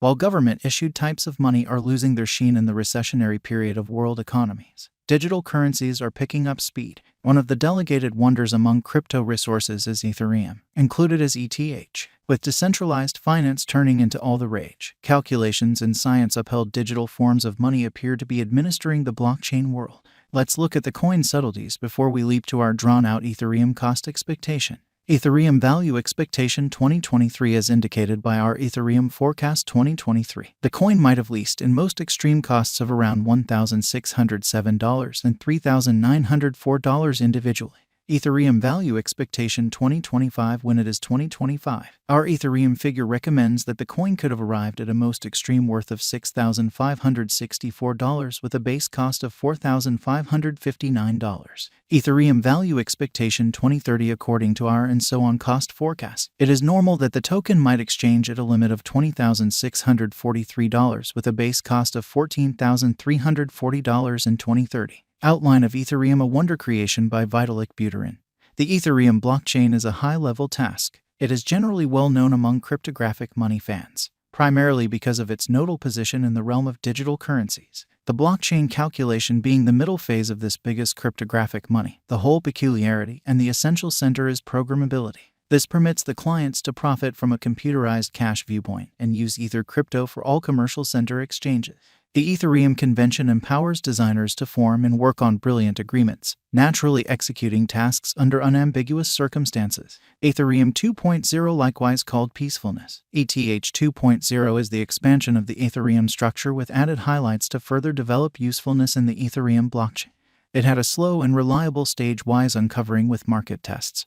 while government-issued types of money are losing their sheen in the recessionary period of world economies. Digital currencies are picking up speed. One of the delegated wonders among crypto resources is Ethereum, included as ETH. With decentralized finance turning into all the rage, calculations and science-upheld digital forms of money appear to be administering the blockchain world. Let's look at the coin subtleties before we leap to our drawn-out Ethereum cost expectation. Ethereum value expectation 2023 as indicated by our Ethereum forecast 2023. The coin might have leased in most extreme costs of around $1,607 and $3,904 individually. Ethereum value expectation 2025 when it is 2025. Our Ethereum figure recommends that the coin could have arrived at a most extreme worth of $6,564 with a base cost of $4,559. Ethereum value expectation 2030 according to our and so on cost forecast. It is normal that the token might exchange at a limit of $20,643 with a base cost of $14,340 in 2030. Outline of Ethereum, a wonder creation by Vitalik Buterin. The Ethereum blockchain is a high-level task. It is generally well known among cryptographic money fans, primarily because of its nodal position in the realm of digital currencies. The blockchain calculation being the middle phase of this biggest cryptographic money. The whole peculiarity and the essential center is programmability. This permits the clients to profit from a computerized cash viewpoint and use Ether crypto for all commercial center exchanges. The Ethereum convention empowers designers to form and work on brilliant agreements, naturally executing tasks under unambiguous circumstances. Ethereum 2.0, likewise called peacefulness. ETH 2.0 is the expansion of the Ethereum structure with added highlights to further develop usefulness in the Ethereum blockchain. It had a slow and reliable stage-wise uncovering with market tests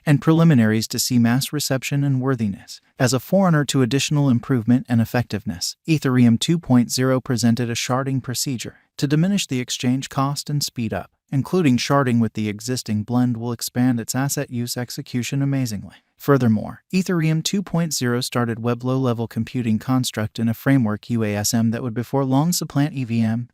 and preliminaries to see mass reception and worthiness. As a forerunner to additional improvement and effectiveness, Ethereum 2.0 presented a sharding procedure to diminish the exchange cost and speed up. Including sharding with the existing blend will expand its asset use execution amazingly. Furthermore, Ethereum 2.0 started web low-level computing construct in a framework UASM that would before long supplant EVM,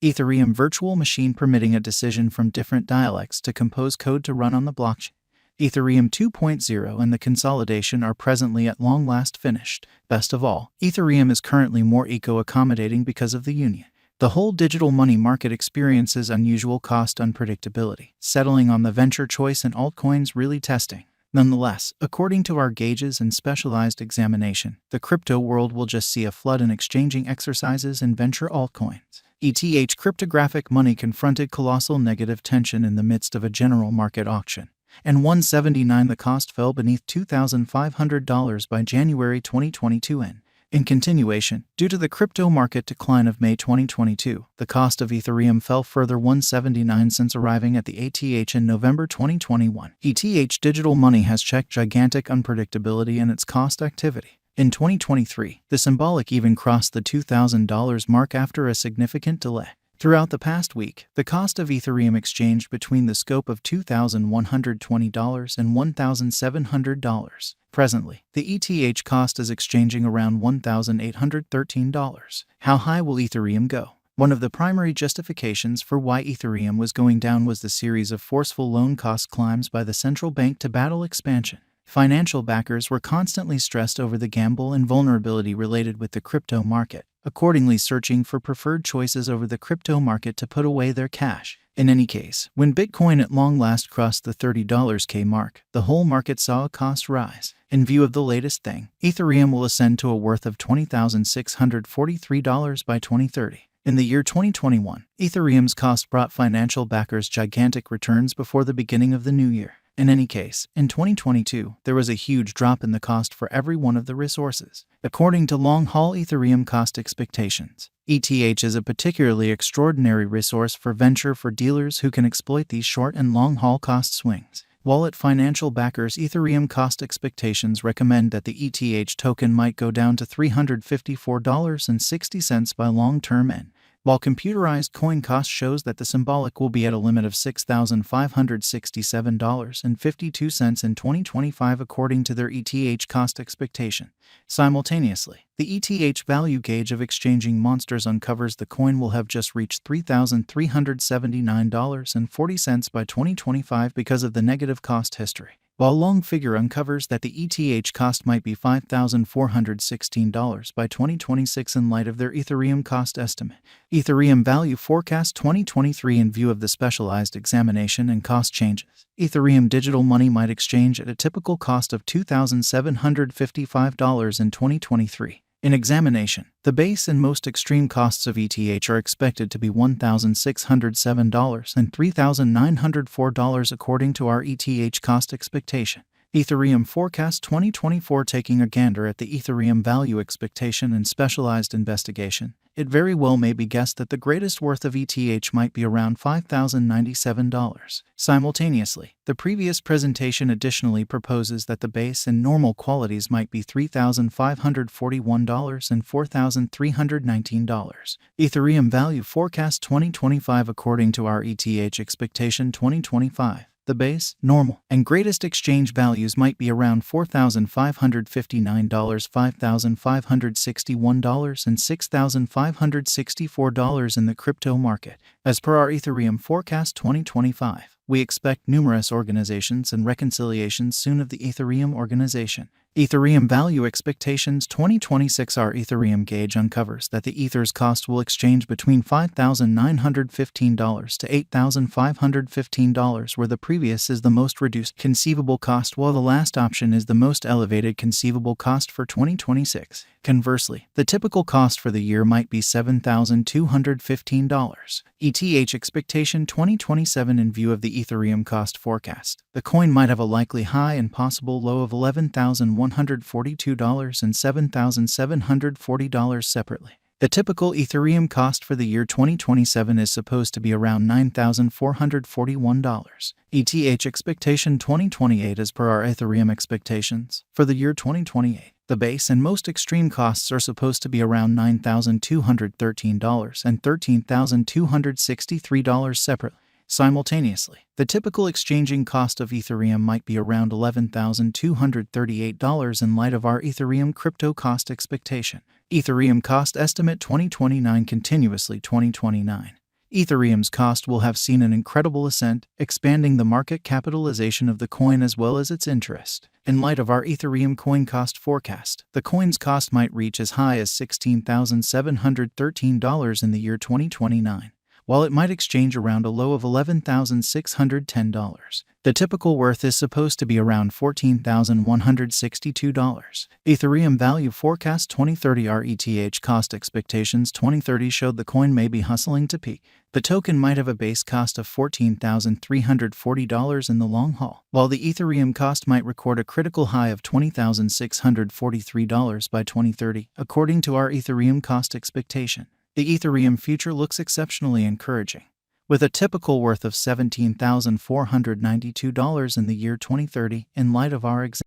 Ethereum virtual machine, permitting a decision from different dialects to compose code to run on the blockchain. Ethereum 2.0 and the consolidation are presently at long last finished. Best of all, Ethereum is currently more eco-accommodating because of the union. The whole digital money market experiences unusual cost unpredictability, settling on the venture choice and altcoins really testing. Nonetheless, according to our gauges and specialized examination, the crypto world will just see a flood in exchanging exercises in venture altcoins. ETH cryptographic money confronted colossal negative tension in the midst of a general market auction. And 179 the cost fell beneath $2,500 by January 2022 in continuation, due to the crypto market decline of May 2022, the cost of Ethereum fell further 179 cents arriving at the ETH in November 2021. ETH digital money has checked gigantic unpredictability in its cost activity. In 2023, the symbolic even crossed the $2,000 mark after a significant delay. Throughout the past week, the cost of Ethereum exchanged between the scope of $2,120 and $1,700. Presently, the ETH cost is exchanging around $1,813. How high will Ethereum go? One of the primary justifications for why Ethereum was going down was the series of forceful loan cost climbs by the central bank to battle expansion. Financial backers were constantly stressed over the gamble and vulnerability related with the crypto market, accordingly searching for preferred choices over the crypto market to put away their cash. In any case, when Bitcoin at long last crossed the $30K mark, the whole market saw a cost rise. In view of the latest thing, Ethereum will ascend to a worth of $20,643 by 2030. In the year 2021, Ethereum's cost brought financial backers gigantic returns before the beginning of the new year. In any case, in 2022, there was a huge drop in the cost for every one of the resources. According to long-haul Ethereum cost expectations, ETH is a particularly extraordinary resource for venture for dealers who can exploit these short and long-haul cost swings. Wallet financial backers Ethereum cost expectations recommend that the ETH token might go down to $354.60 by long-term end, while computerized coin cost shows that the symbolic will be at a limit of $6,567.52 in 2025 according to their ETH cost expectation. Simultaneously, the ETH value gauge of exchanging monsters uncovers the coin will have just reached $3,379.40 by 2025 because of the negative cost history. while long figure uncovers that the ETH cost might be $5,416 by 2026 in light of their Ethereum cost estimate. Ethereum Value Forecast 2023 in view of the specialized examination and cost changes. Ethereum digital money might exchange at a typical cost of $2,755 in 2023. In examination, the base and most extreme costs of ETH are expected to be $1,607 and $3,904 according to our ETH cost expectation. Ethereum Forecast 2024 taking a gander at the Ethereum value expectation and specialized investigation, it very well may be guessed that the greatest worth of ETH might be around $5,097. Simultaneously, the previous presentation additionally proposes that the base and normal qualities might be $3,541 and $4,319. Ethereum Value Forecast 2025 according to our ETH expectation 2025. The base, normal, and greatest exchange values might be around $4,559, $5,561, and $6,564 in the crypto market. As per our Ethereum Forecast 2025, we expect numerous organizations and reconciliations soon of the Ethereum organization. Ethereum Value Expectations 2026 Our Ethereum gauge uncovers that the Ether's cost will exchange between $5,915 to $8,515, where the previous is the most reduced conceivable cost while the last option is the most elevated conceivable cost for 2026. Conversely, the typical cost for the year might be $7,215. ETH Expectation 2027 in view of the Ethereum cost forecast, the coin might have a likely high and possible low of $11,142 and $7,740 separately. The typical Ethereum cost for the year 2027 is supposed to be around $9,441. ETH Expectation 2028 as per our Ethereum expectations. For the year 2028, the base and most extreme costs are supposed to be around $9,213 and $13,263 separately. Simultaneously, the typical exchanging cost of Ethereum might be around $11,238 in light of our Ethereum crypto cost expectation. Ethereum cost estimate 2029 continuously 2029. Ethereum's cost will have seen an incredible ascent, expanding the market capitalization of the coin as well as its interest. In light of our Ethereum coin cost forecast, the coin's cost might reach as high as $16,713 in the year 2029. While it might exchange around a low of $11,610. The typical worth is supposed to be around $14,162. Ethereum Value Forecast 2030 Our ETH cost expectations 2030 showed the coin may be hustling to peak. The token might have a base cost of $14,340 in the long haul, while the Ethereum cost might record a critical high of $20,643 by 2030, according to our Ethereum cost expectation. The Ethereum future looks exceptionally encouraging, with a typical worth of $17,492 in the year 2030 in light of our